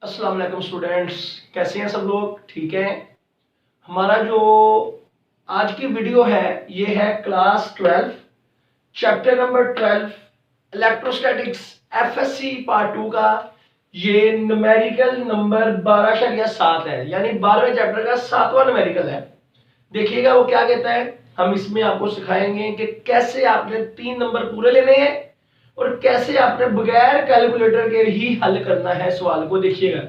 अस्सलाम वालेकुम स्टूडेंट्स, कैसे हैं सब लोग? ठीक है। हमारा जो आज की वीडियो है ये है class 12 chapter number 12 electrostatics FSc part 2 का। ये न्यूमेरिकल नंबर 12.7 है, यानी 12वें चैप्टर का 7वां न्यूमेरिकल है। देखिएगा वो क्या कहता है। हम इसमें आपको सिखाएंगे कि कैसे आपने 3 नंबर पूरे लेने हैं और कैसे आपने बगैर कैलकुलेटर के ही हल करना है सवाल को। देखिएगा,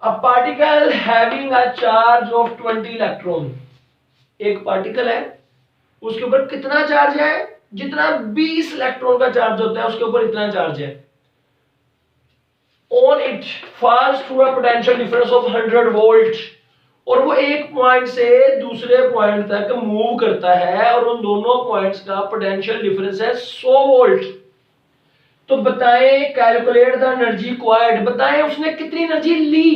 a particle having a charge of 20 electron, एक पार्टिकल है, उसके ऊपर कितना चार्ज है? जितना 20 इलेक्ट्रॉन का चार्ज होता है उसके ऊपर इतना चार्ज है। On it falls through a potential difference of 100 volt, और वो एक पॉइंट से दूसरे पॉइंट तक मूव करता है और उन दोनों पॉइंट्स का पोटेंशियल डिफरेंस है 100 वोल्ट। तो बताएं, कैलकुलेट द एनर्जी रिक्वायर्ड, बताएं उसने कितनी एनर्जी ली।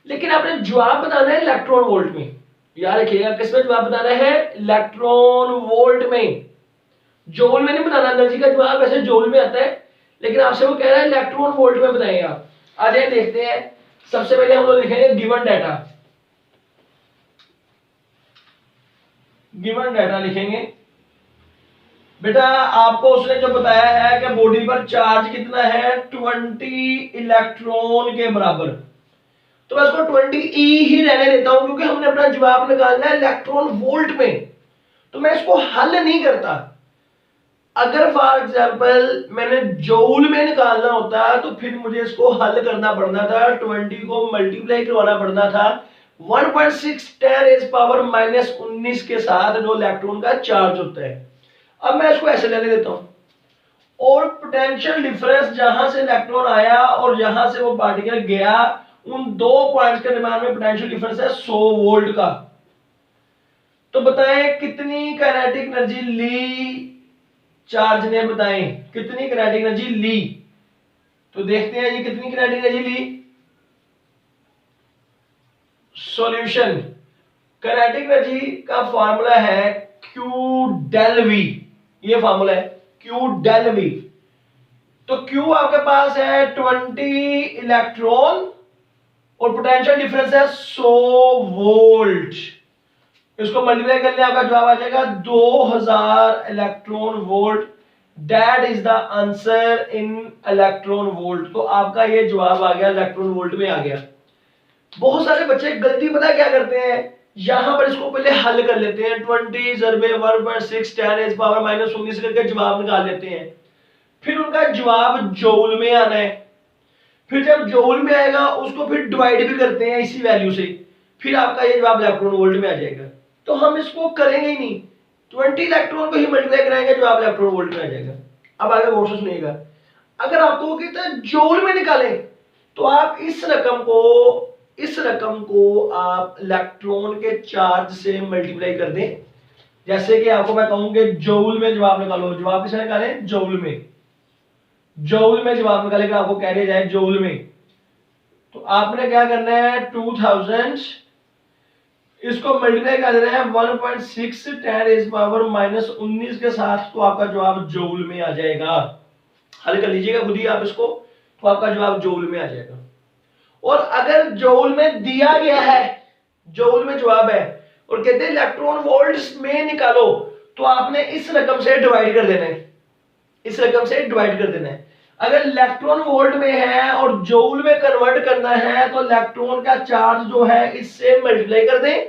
लेकिन आपने जवाब बताना है इलेक्ट्रॉन वोल्ट में। याद रखिएगा, किसमें जवाब बताना है? इलेक्ट्रॉन वोल्ट में। जूल में नहीं बताना। एनर्जी का जवाब वैसे जूल में आता है, लेकिन आपसे वो कह रहा है इलेक्ट्रॉन वोल्ट में बताएंगे आप। आज देखते हैं। सबसे पहले हम लोग लिखेंगे गिवन डाटा। गिवन डाटा लिखेंगे। बेटा आपको उसने जो बताया है कि बॉडी पर चार्ज कितना है? 20 इलेक्ट्रॉन के बराबर। तो मैं इसको 20 ही रहने देता हूं, क्योंकि हमने अपना जवाब निकालना है इलेक्ट्रॉन वोल्ट में। तो मैं इसको हल नहीं करता। अगर फॉर एग्जांपल मैंने जूल में निकालना होता तो फिर मुझे इसको हल करना पड़ना था, 20 को मल्टीप्लाई करवाना पड़ना था 1.6 10 - 19 के साथ जो इलेक्ट्रॉन का चार्ज होता है। अब मैं इसको ऐसे लेने देता हूं, और पोटेंशियल डिफरेंस जहां से इलेक्ट्रॉन आया और जहां से वो पार्टिकल गया, उन दो पॉइंट्स के दरमियान में पोटेंशियल डिफरेंस है 100 वोल्ट का। तो बताएं कितनी काइनेटिक एनर्जी ली चार्ज ने? बताएं कितनी काइनेटिक एनर्जी ली। तो देखते हैं ये कितनी काइनेटिक एनर्जी ली। सॉल्यूशन, काइनेटिक एनर्जी का फार्मूला है Q डेल V। ये फार्मूला है Q डेल V। तो Q आपके पास है 20 इलेक्ट्रॉन और पोटेंशियल डिफरेंस है 100 वोल्ट। इसको मल्टीप्लाई करने आपका जवाब आ जाएगा 2000 electron volt. That is the answer in electron volt. तो आपका ये जवाब आ गया, इलेक्ट्रॉन वोल्ट में आ गया। बहुत सारे बच्चे गलती पता क्या करते हैं, यहां पर इसको पहले हल कर लेते हैं, 20 ज़रबे 1.6 10 - 19 करके जवाब निकाल लेते हैं। फिर उनका जवाब जूल में आना है। फिर जब जूल में आएगा उसको फिर डिवाइड भी करते हैं इसी वैल्यू से, फिर आपका ये जवाब इलेक्ट्रॉन वोल्ट में आ जाएगा। तो हम इसको करेंगे ही नहीं, 20 इलेक्ट्रॉन को ही मल्टीप्लाई कराएंगे, जवाब इलेक्ट्रॉन वोल्ट में आ जाएगा। अब आगे गौर से सुनिएगा, अगर आपको कहता है जूल में निकालें, तो आप इस रकम को आप इलेक्ट्रॉन के चार्ज से मल्टीप्लाई कर दें। जैसे कि आपको मैं कहूंगा जूल में जवाब निकालो, जवाब किसमें निकालें? जूल में। जूल में जवाब निकालेगा, आपको कह रहे जाए जूल में। तो आपने क्या करना है, 2000 इसको मल्टीप्लाई कर देना है 1.6 10 - 19 के साथ, तो आपका जवाब जूल में आ जाएगा। हल कर लीजिएगा खुद ही आप इसको, तो आपका जवाब जूल में आ जाएगा। और अगर जूल में दिया गया है, जूल में जवाब है और कहते हैं इलेक्ट्रॉन वोल्ट्स में निकालो, तो आपने इस रकम से डिवाइड कर देना है, इस रकम से डिवाइड कर देना है। अगर इलेक्ट्रॉन वोल्ट में है और जूल में कन्वर्ट करना है, तो इलेक्ट्रॉन का चार्ज जो है इससे मल्टीप्लाई कर दें।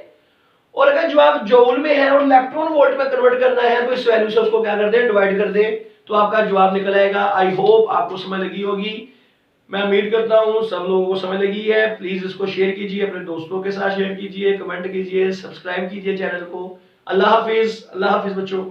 और अगर जवाब जूल में है और इलेक्ट्रॉन वोल्ट में कन्वर्ट करना है, तो इस वैल्यू से उसको क्या कर दें? डिवाइड कर दें, तो आपका जवाब निकल आएगा। आई होप आपको समझ लगी होगी। मैं उम्मीद करता हूं सब लोगों को समझ लगी है। प्लीज इसको शेयर कीजिए, अपने दोस्तों के साथ शेयर कीजिए, कमेंट कीजिए, सब्सक्राइब कीजिए चैनल को। अल्लाह हाफिज, अल्लाह हाफिज बच्चों।